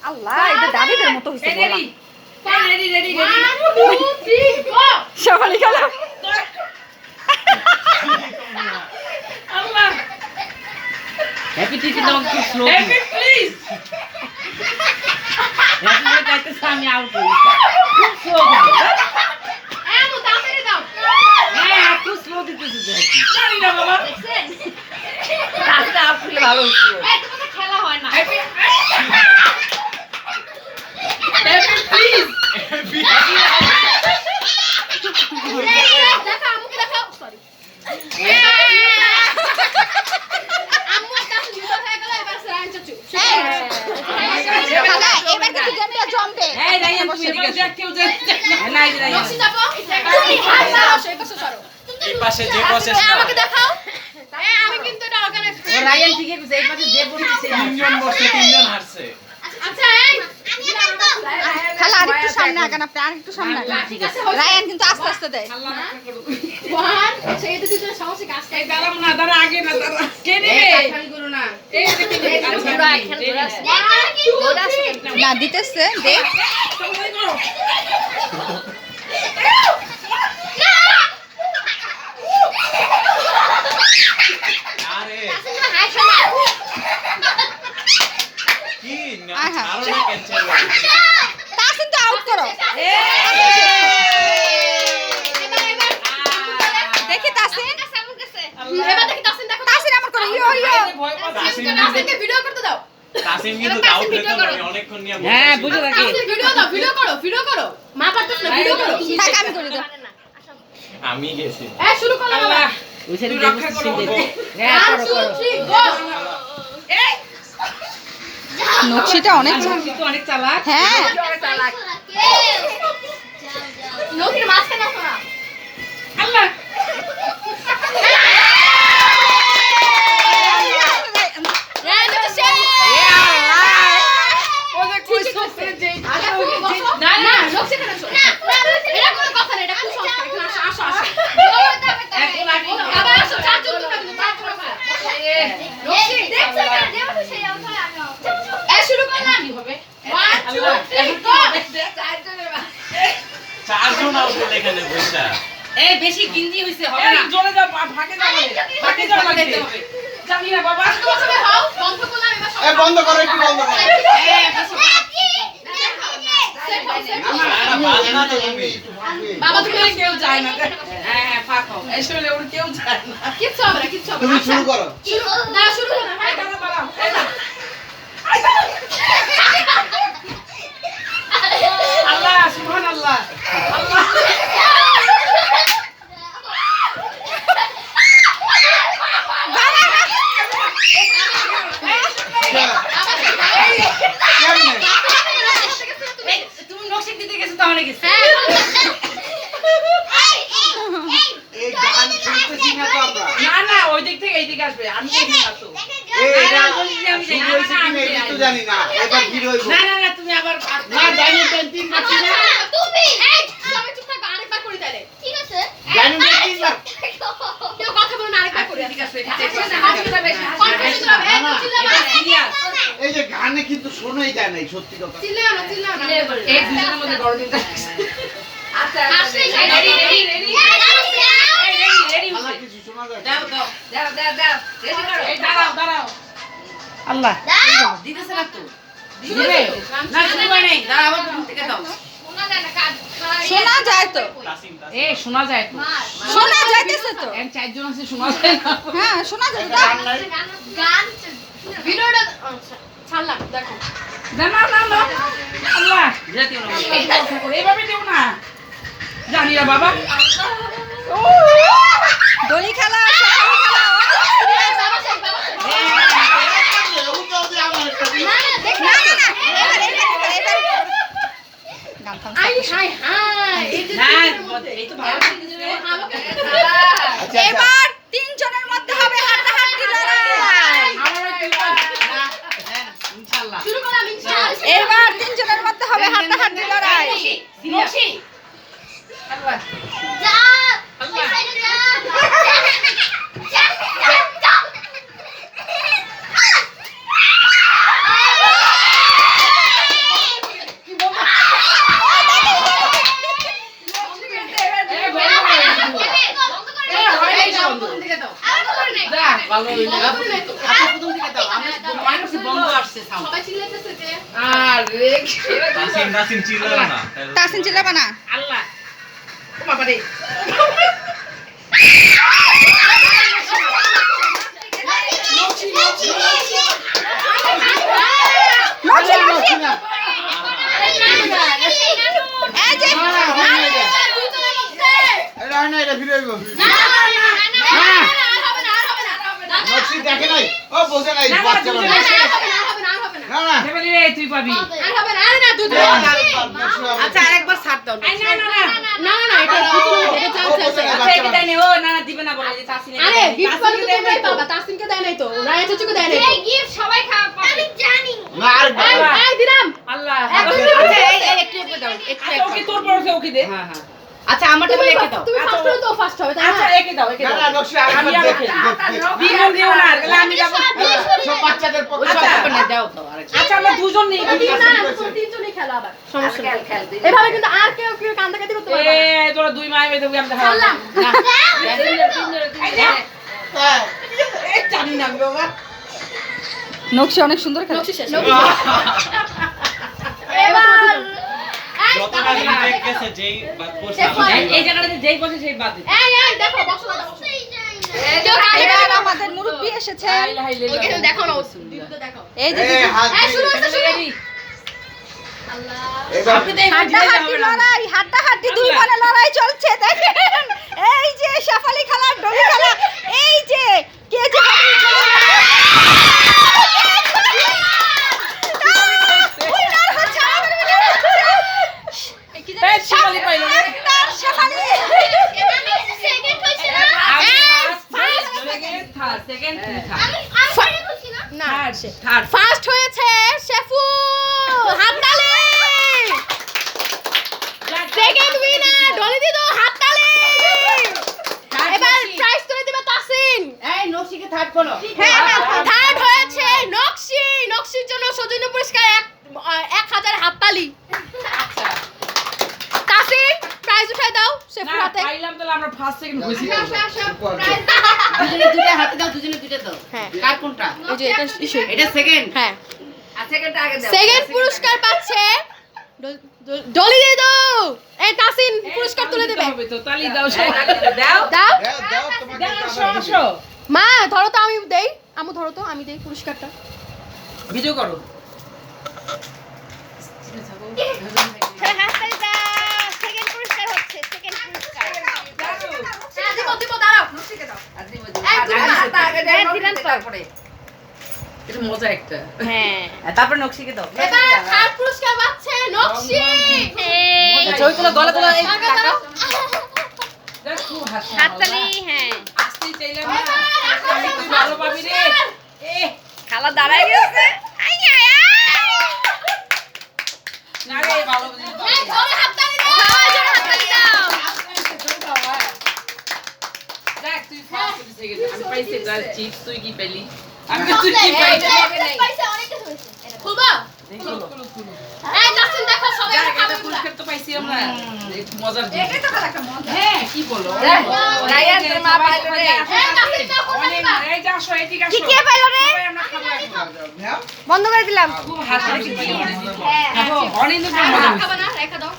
আল্লাহ এটা দাদিদের মতো হইছে বলা সবাই খেলা আল্লাহ হ্যাপি টিটি দাও একটু স্লো হ্যাপি প্লিজ হ্যাপি বলে যাইতেছ আমি আউট হই খুব স্লো দাও আমু দাও মেরে দাও হ্যাঁ একটু স্লো দিতেছ জানি না বাবা দেখছেন রাস্তা আপনি ভালো হইছে এই তোমাদের খেলা হয় না হ্যাপি প্লিজ হ্যাপি দেখো আমুকে দেখো সরি আম্মু কাছে জুতা হয়ে গেল এবার সারান চাচু খালা এবার কি গেমটা জমবে এই রাইয়া তুমি এদিকে দেখ কেউ যায় না এই রাইয়া নকশি যাবো তুমি হাত দাও সেই পাশে সরো এই পাশে যে প্রসেস না আমাকে দেখাও আমি কিন্তু এটা অর্গানাইজ ও রাইয়া ঠিক আছে এই পাশে যে বসেছে তিনজন বসে তিনজন হারছে আচ্ছা এই খালা আরেকটু সামনে আগান আপনি আরেকটু সামনে আগান ঠিক আছে রায়ান কিন্তু আস্তে আস্তে দেয় আল্লাহ রক্ষা করুক ওয়ান সেই দুটো সমস্যা কাজ এই দাঁড়াও না দাঁড়া আগে না দাঁড়া কে নেবে খালি করো না এই দেখো পুরো এখানে ধরে আছে না দিতেছে দেখ সবাই করো আরে কি না আহা। আরো না ক্যান্সেল তাসিন তো আউট করো দেখি তাসিন এবার দেখি তাসিন দেখো তাসিন আমার করো ইয়ো ইয়ো তাসিনকে ভিডিও করতে দাও তাসিম কিন্তু আউট হতো আমি অনেকক্ষণ নিয়ে বলছি হ্যাঁ বুঝে রাখি তাসিন ভিডিও দাও ভিডিও করো মা পারতেছ না ভিডিও করো থাক আমি করে দাও আমি গেছি এই শুরু করো বাবা ওই সাইডে রক্ষা করো হ্যাঁ করো করো এই নকশিটা অনেক কিন্তু অনেক চালাক হ্যাঁ অনেক চালাক নকশির মাঝখানে আসো না আল্লাহ না না চারজন আউট হলো এখানে বসে এই বেশি গিঞ্জি হইছে হবে না জোরে যাও ভাগে যাও ভাগে যাও লাগতে হবে জানি না বাবা এ বন্ধ করো একটু বন্ধ করো এই বেশি বাজনা তো তুমি বাবা তুমি কেউ যায় না হ্যাঁ হ্যাঁ ফাক হও আসলে ওর কেউ যায় না কিচ্ছু হবে না কিচ্ছু হবে তুমি না শুরু করো না শুরু করো না এই দাঁড়া দাঁড়াও এই না আল্লাহ সুবহানাল্লাহ আল্লাহ তুমি নকশা দিতে গেছো তাহলে গেছে এই গান শুনতেছি না তো আমরা না না ওই দিক থেকে এই দিকে আসবে আমি এখানে আসো এই এটা আমি জানি শুরু না হয়েছে কি না এটা তো জানি না এবার ভিড় হইব না না না তুমি আবার না জানি তিন করছি না তুমি এই সবাই চুপ থাকো আরেকবার করি তাহলে ঠিক আছে জানি না কি না কেউ কথা বলো না আরেকবার করি ঠিক আছে হাসিটা বেশি কনফিউশন হবে এই চিল্লাবে সিরিয়াস এই যে গানে কিন্তু শোনাই যায় না সত্যি কথা চিল্লাও না এই দুজনের মধ্যে বড় দিন আচ্ছা আসলে রেডি রেডি রেডি রেডি আমার কিছু শোনা যায় দাও দাও দাও দাও দাও রেডি করো এই দাঁড়াও দাঁড়াও আল্লাহ দিতেছ না তো দিবে না শুরু হয় নাই দাঁড়াও আবার প্রথম থেকে দাও শোনা যায় তো তাসিম এ শোনা যায় তো শোনা যাইতেছে তো এর চারজন আছে শোনা যায় না হ্যাঁ শোনা যায় গান ভিডিওটা ছাড়লাম দেখো না না না না আল্লাহ জাতীয় না এই কথা করে এভাবে দেও না জানি না বাবা দড়ি খেলা সকাল খেলা বাবা সেই গান থাম হাই হাই না এই তো ভালো এবার তিনজনের মধ্যে হবে হাড্ডাহাড্ডি লড়াই আমারও কি না ইনশাআল্লাহ শুরু করলাম ইনশাআল্লাহ এবার তিনজনের মধ্যে হবে হাড্ডাহাড্ডি লড়াই নকশি আল্লাহ যা প্রথম দিকে দাও আমরা মাইনাসে বন্ধ আসছে সাউন্ড সবাই চিল্লাইতেছে যে আরে তাসিম চিল্লাবে না তাসিন চিল্লাবা না। আল্লাহ ও বাবা রে নকশি নকশি এই যে এটা না এটা ফিরে আইবো নকশি দেখে নাই ও বোঝে নাই বাচ্চা মানুষ না না ফ্যামিলি রে তুই পাবি আচ্ছা আরেকবার ছাড় দাও না না না এটা আচ্ছা এটা দেয় না ও না না দিবে না বলে যে তাসিনে আরে গিফট পালে তো তোমরাই পাবা, তাসিনকে দেয় নাই তো, রায়া চাচুকে দেয় নাই তো। এই গিফট সবাই খাওয়া পাবে, আমি জানি। না আর এই দিলাম। আল্লাহ আচ্ছা এই একটু দাও একটু ওকে তোর পরে ওকে দে হ্যাঁ হ্যাঁ আচ্ছা আমারটা বলে একে দাও তুমি ফার্স্ট হলে তো ফার্স্ট হবে, তাই না? আচ্ছা একে দাও না না নকশি আরেকবার দেখ দিও দিও না তাহলে আমি যাব সব বাচ্চাদের পক্ষে আচ্ছা। সব করে দাও তো আরেকবার আচ্ছা আমরা দুজন নেই না তুমি তিনজনই খেলো আবার, সমস্যা নেই। খেল দিই এভাবে কিন্তু আর কেউ কেউ কান্দাকাটি করতে পারবে না। এ তোরা দুই মাই মেয়ে তুমি আমি দেখা ছাড়লাম। হ্যাঁ এই জানি না বাবা নকশি অনেক সুন্দর খেলে। নকশি শেষ। এবার যতটা রিজেক্ট গেছে যেই বাদ করছে এই জায়গাটাতে যেই বসে সেই বাদ দিতে এই দেখো বসো না বসো। এবার আমাদের মুরব্বি এসেছেন। ওকে দেখো না, দিদিকে দেখো। এই যে এই হাত এই শুরু হচ্ছে শুরু। রেডি আল্লাহ। এবার হাড্ডাহাড্ডি লড়াই, হাড্ডাহাড্ডি দুই বোনে লড়াই চলছে দেখেন। এই যে শেফালি খেলা, ডলি খেলা, এই যে কে যে উইনার হচ্ছে আমাদের winner হচ্ছে। এই শেফালি পাইলো রে তার শেফালি। আমি সেকেন্ড হইছি না? সেকেন্ড আমি সেকেন্ড হইছি না? না, থার্ড ফার্স্ট হয়েছে শেফু হাততালি। সেকেন্ড উইনার ডলি দিদো হাততালি। এবার প্রাইজ করে দিবে তাসিন। এই নকশিকে থার্ড করো হ্যাঁ হ্যাঁ থার্ড হয়েছে নকশি। নকশির জন্য সৌজন্য পুরস্কার 1000 হাততালি। আচ্ছা তাসিন প্রাইজ উঠাই দাও না শেফুর হাতে। পাইলাম তাহলে আমরা ফার্স্ট সেকেন্ড হইছি সুপার দুজনে দুইটা হাতে দাও দুজনে দুইটা দাও হ্যাঁ। কার কোনটা এই যে এটা ইস্যু। এটা সেকেন্ড হ্যাঁ, আর সেকেন্ডটা আগে দাও সেকেন্ড পুরস্কার পাচ্ছে ডলি দিদো। এই তাসিন পুরস্কার তুলে দেবে। হবে তো তালি দাও সবাই দাও দাও দাও দাও তোমাকে দাও টাকা শো দিবে। শো মা, ধরো তো, আমি দেই। আমু ধরো তো, আমি দেই পুরস্কারটা। ভিডিও করো হাততালি দাও। সেকেন্ড পুরস্কার হচ্ছে, সেকেন্ড পুরস্কার। হ্যাঁ, দিব দাঁড়াও। এটা মজা একটা হ্যাঁ তারপর নকশিকে দাও এবার থার্ড পুরস্কার পাচ্ছে নকশি। ছবি তুলো গলা তুলো এই টাকা দাও। হাততালি। হ্যাঁ আসতেই চাইলাম না আমি তুই ভালো পাবি রে এ খালা দাঁড়ায় গেছে। আই আই না রে ভালো বুঝি এই জোরে হাততালি দাও। সবাই জোরে হাততালি দাও। দেখ তুই ফার্স্ট সেকেন্ড আমি পাইছি তার চিপস তুই কি পেলি আমি তুই কি পাইলি খুলবো? এই তাসিন দেখো, সবাই যাক খাবে এটা পুরস্কার তো পাইছি আমরা একটু মজার জিনিস এটা তো একটা মজা। হ্যাঁ কি বলো রায়ান তোর মা পাইলো রে। এই তাসিন দেখো, অনেক এই যে আসো এদিকে আসো কি কে পাইলো রে? সবাই আমরা খাবো এখন নাও বন্ধ করে দিলাম। খুব হাসি হ্যাঁ খাবো অনেক মজা হয়েছে খাবে না, রেখে দাও।